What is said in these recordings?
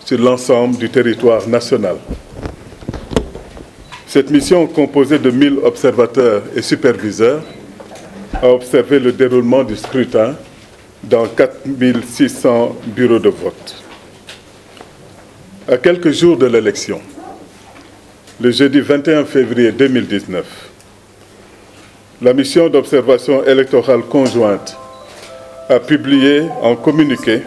sur l'ensemble du territoire national. Cette mission, composée de 1000 observateurs et superviseurs, a observé le déroulement du scrutin dans 4600 bureaux de vote. À quelques jours de l'élection, le jeudi 21 février 2019, la mission d'observation électorale conjointe a publié un communiqué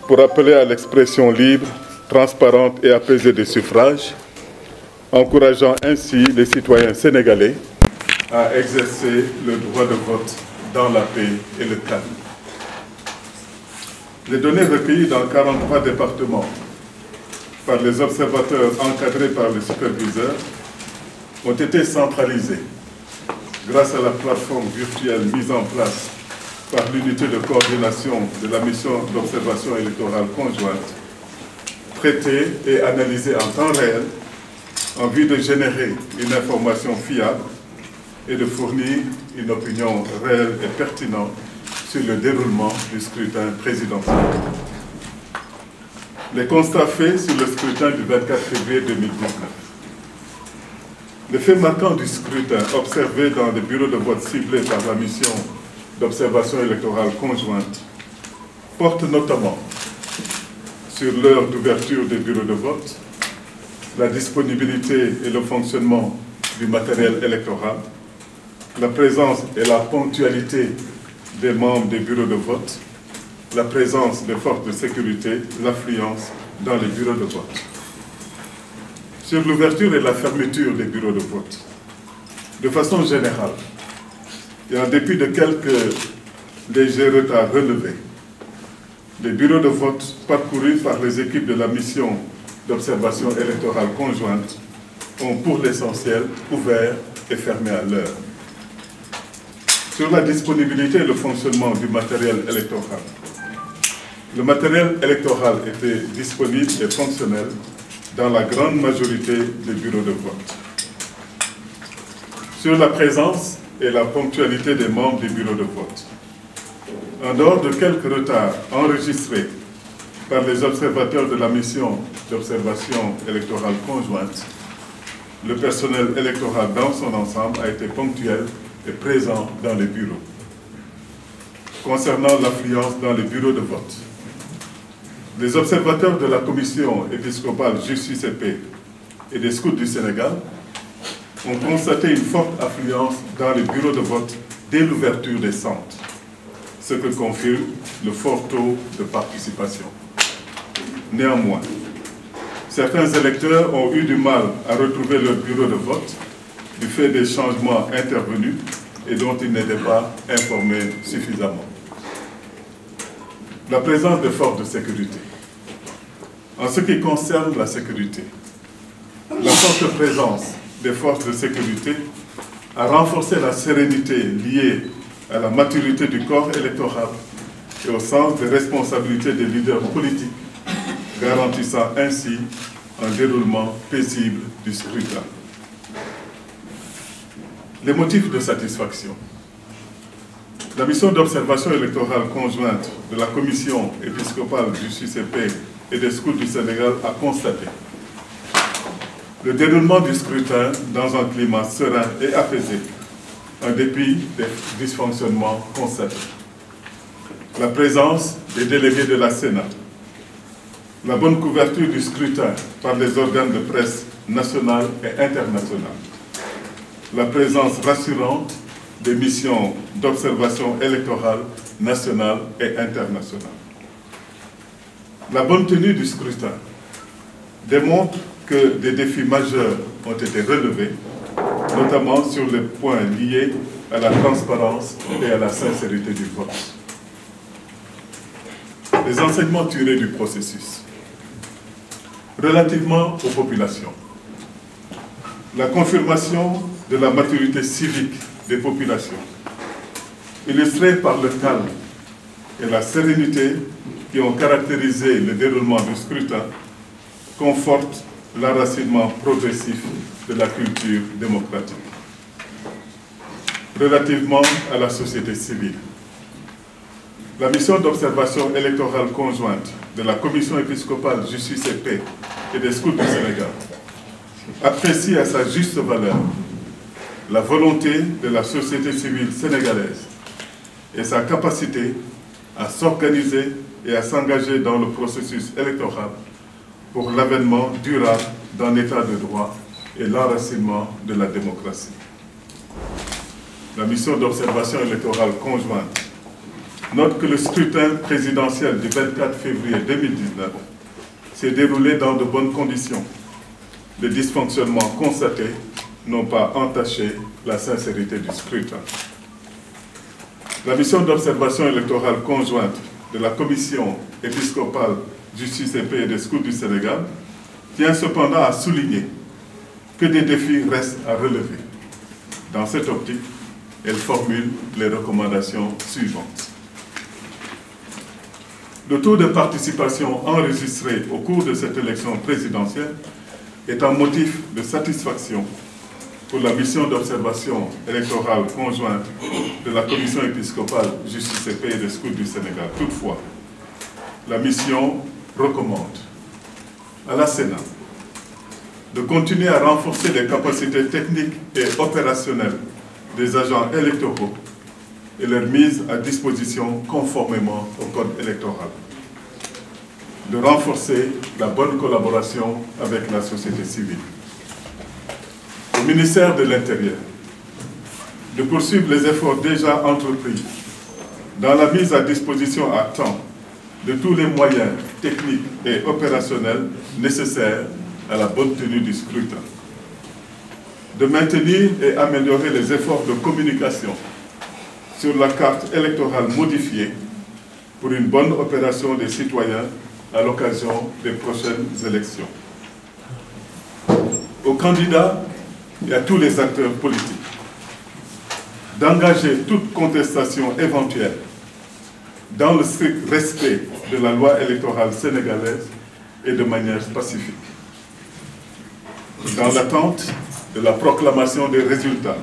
pour appeler à l'expression libre, transparente et apaisée des suffrages, encourageant ainsi les citoyens sénégalais à exercer le droit de vote dans la paix et le calme. Les données recueillies dans 43 départements par les observateurs encadrés par les superviseurs ont été centralisées grâce à la plateforme virtuelle mise en place par l'unité de coordination de la mission d'observation électorale conjointe, traitée et analysée en temps réel en vue de générer une information fiable et de fournir une opinion réelle et pertinente sur le déroulement du scrutin présidentiel. Les constats faits sur le scrutin du 24 février 2019. Les faits marquants du scrutin observés dans les bureaux de vote ciblés par la mission d'observation électorale conjointe portent notamment sur l'heure d'ouverture des bureaux de vote, la disponibilité et le fonctionnement du matériel électoral, la présence et la ponctualité des membres des bureaux de vote, la présence des forces de sécurité, l'affluence dans les bureaux de vote. Sur l'ouverture et la fermeture des bureaux de vote, de façon générale, et en dépit de quelques légers retards relevés, les bureaux de vote parcourus par les équipes de la mission d'observation électorale conjointe ont pour l'essentiel ouvert et fermé à l'heure. Sur la disponibilité et le fonctionnement du matériel électoral, le matériel électoral était disponible et fonctionnel dans la grande majorité des bureaux de vote. Sur la présence et la ponctualité des membres des bureaux de vote, en dehors de quelques retards enregistrés par les observateurs de la mission d'observation électorale conjointe, le personnel électoral dans son ensemble a été ponctuel et présent dans les bureaux. Concernant l'affluence dans les bureaux de vote, les observateurs de la Commission épiscopale Justice et Paix et des Scouts du Sénégal ont constaté une forte affluence dans les bureaux de vote dès l'ouverture des centres, ce que confirme le fort taux de participation. Néanmoins, certains électeurs ont eu du mal à retrouver leur bureau de vote du fait des changements intervenus et dont ils n'étaient pas informés suffisamment. La présence des forces de sécurité. En ce qui concerne la sécurité, la forte présence des forces de sécurité a renforcé la sérénité liée à la maturité du corps électoral et au sens des responsabilités des leaders politiques, garantissant ainsi un déroulement paisible du scrutin. Les motifs de satisfaction. La mission d'observation électorale conjointe de la Commission épiscopale du Justice et Paix et des Scouts du Sénégal a constaté le déroulement du scrutin dans un climat serein et apaisé, en dépit des dysfonctionnements constatés. La présence des délégués de la Sénat, la bonne couverture du scrutin par les organes de presse nationaux et internationaux, la présence rassurante des missions d'observation électorale nationale et internationale. La bonne tenue du scrutin démontre que des défis majeurs ont été relevés, notamment sur les points liés à la transparence et à la sincérité du vote. Les enseignements tirés du processus. Relativement aux populations, la confirmation de la maturité civique des populations, illustrée par le calme et la sérénité qui ont caractérisé le déroulement du scrutin, conforte l'enracinement progressif de la culture démocratique. Relativement à la société civile, La mission d'observation électorale conjointe de la Commission épiscopale Justice et Paix et des Scouts du Sénégal apprécie à sa juste valeur la volonté de la société civile sénégalaise et sa capacité à s'organiser et à s'engager dans le processus électoral pour l'avènement durable d'un État de droit et l'enracinement de la démocratie. La mission d'observation électorale conjointe note que le scrutin présidentiel du 24 février 2019 s'est déroulé dans de bonnes conditions. Les dysfonctionnements constatés n'ont pas entaché la sincérité du scrutin. La mission d'observation électorale conjointe de la Commission épiscopale Justice et Paix et des Scouts du Sénégal tient cependant à souligner que des défis restent à relever. Dans cette optique, elle formule les recommandations suivantes. Le taux de participation enregistré au cours de cette élection présidentielle est un motif de satisfaction pour la mission d'observation électorale conjointe de la Commission épiscopale Justice et Paix et des Scouts du Sénégal. Toutefois, la mission recommande à la Sénat de continuer à renforcer les capacités techniques et opérationnelles des agents électoraux et leur mise à disposition conformément au code électoral. De renforcer la bonne collaboration avec la société civile. Au ministère de l'Intérieur, de poursuivre les efforts déjà entrepris dans la mise à disposition à temps de tous les moyens techniques et opérationnels nécessaires à la bonne tenue du scrutin. De maintenir et améliorer les efforts de communication sur la carte électorale modifiée pour une bonne opération des citoyens à l'occasion des prochaines élections. Aux candidats et à tous les acteurs politiques d'engager toute contestation éventuelle dans le strict respect de la loi électorale sénégalaise et de manière pacifique. Dans l'attente de la proclamation des résultats,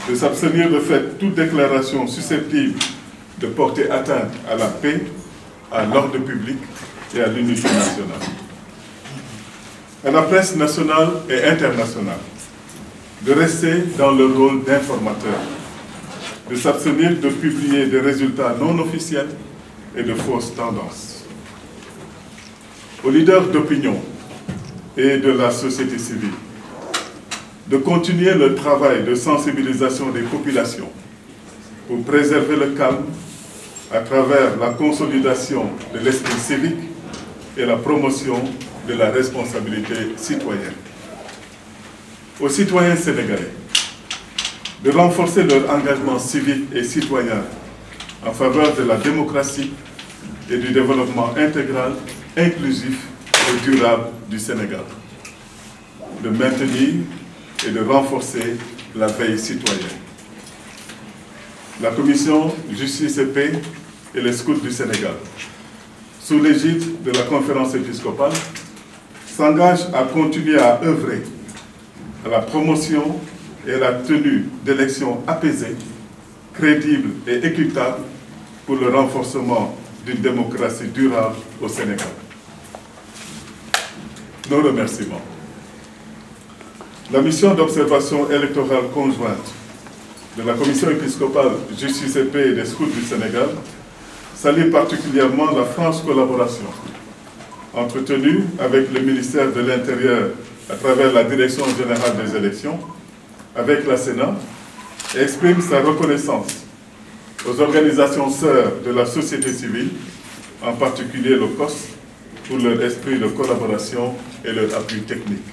de s'abstenir de faire toute déclaration susceptible de porter atteinte à la paix, à l'ordre public et à l'unité nationale. À la presse nationale et internationale, de rester dans le rôle d'informateur, de s'abstenir de publier des résultats non officiels et de fausses tendances. Aux leaders d'opinion et de la société civile, de continuer le travail de sensibilisation des populations pour préserver le calme à travers la consolidation de l'esprit civique et la promotion de la responsabilité citoyenne. Aux citoyens sénégalais, de renforcer leur engagement civique et citoyen en faveur de la démocratie et du développement intégral, inclusif et durable du Sénégal. De maintenir et de renforcer la veille citoyenne. La Commission Justice et Paix et les Scouts du Sénégal, sous l'égide de la conférence épiscopale, s'engage à continuer à œuvrer à la promotion et à la tenue d'élections apaisées, crédibles et équitables pour le renforcement d'une démocratie durable au Sénégal. Nos remerciements. La mission d'observation électorale conjointe de la Commission épiscopale Justice et Paix et des Scouts du Sénégal salue particulièrement la franche collaboration entretenue avec le ministère de l'Intérieur à travers la Direction générale des élections, avec la Sénat, et exprime sa reconnaissance aux organisations sœurs de la société civile, en particulier le COS, pour leur esprit de collaboration et leur appui technique.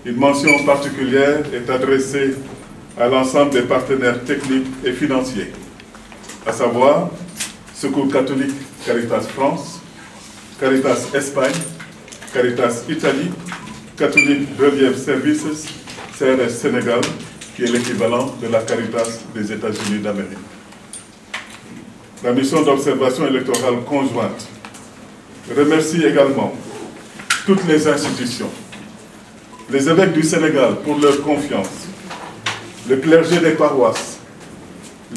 Une mention particulière est adressée à l'ensemble des partenaires techniques et financiers, à savoir Secours catholique Caritas France, Caritas Espagne, Caritas Italie, Catholic Relief Services, CRS Sénégal, qui est l'équivalent de la Caritas des États-Unis d'Amérique. La mission d'observation électorale conjointe remercie également toutes les institutions, les évêques du Sénégal pour leur confiance, le clergé des paroisses,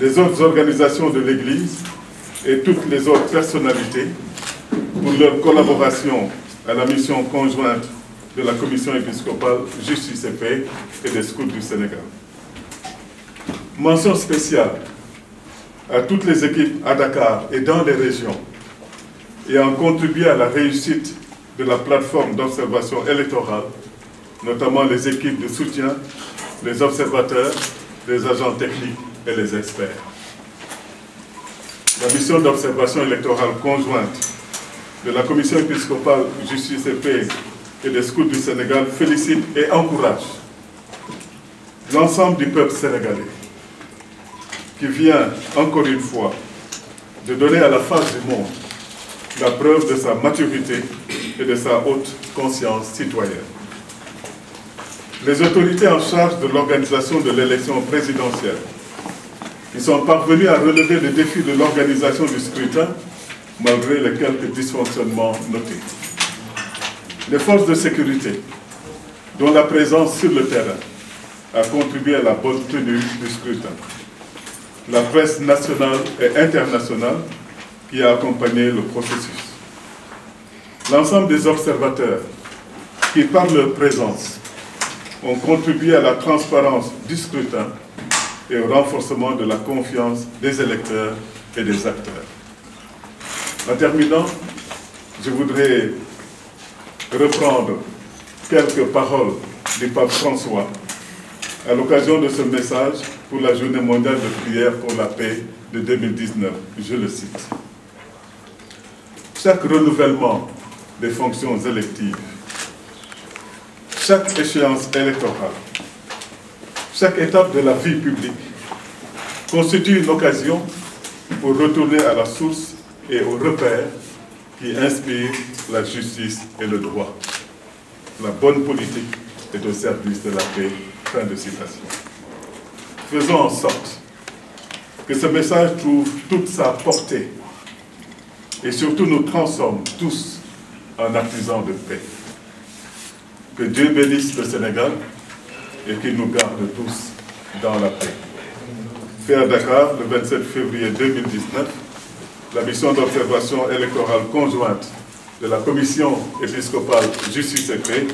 les autres organisations de l'Église et toutes les autres personnalités pour leur collaboration à la mission conjointe de la Commission épiscopale Justice et Paix et des Scouts du Sénégal. Mention spéciale à toutes les équipes à Dakar et dans les régions ayant contribué à la réussite de la plateforme d'observation électorale, notamment les équipes de soutien, les observateurs, les agents techniques et les experts. La mission d'observation électorale conjointe de la Commission épiscopale Justice et Paix et des Scouts du Sénégal félicite et encourage l'ensemble du peuple sénégalais qui vient, encore une fois, de donner à la face du monde la preuve de sa maturité et de sa haute conscience citoyenne. Les autorités en charge de l'organisation de l'élection présidentielle qui sont parvenus à relever les défis de l'organisation du scrutin malgré les quelques dysfonctionnements notés. Les forces de sécurité, dont la présence sur le terrain a contribué à la bonne tenue du scrutin. La presse nationale et internationale qui a accompagné le processus. L'ensemble des observateurs qui, par leur présence, ont contribué à la transparence du scrutin et au renforcement de la confiance des électeurs et des acteurs. En terminant, je voudrais reprendre quelques paroles du pape François à l'occasion de ce message pour la Journée mondiale de prière pour la paix de 2019. Je le cite. Chaque renouvellement des fonctions électives, chaque échéance électorale, chaque étape de la vie publique constitue une occasion pour retourner à la source et aux repères qui inspirent la justice et le droit. La bonne politique est au service de la paix. Fin de citation. Faisons en sorte que ce message trouve toute sa portée et surtout nous transforme tous en artisans de paix. Que Dieu bénisse le Sénégal et qu'il nous garde tous dans la paix. Fait à Dakar, le 27 février 2019, la mission d'observation électorale conjointe de la Commission épiscopale Justice et Paix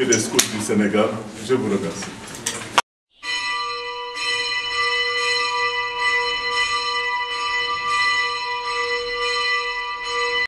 et des Scouts du Sénégal. Je vous remercie.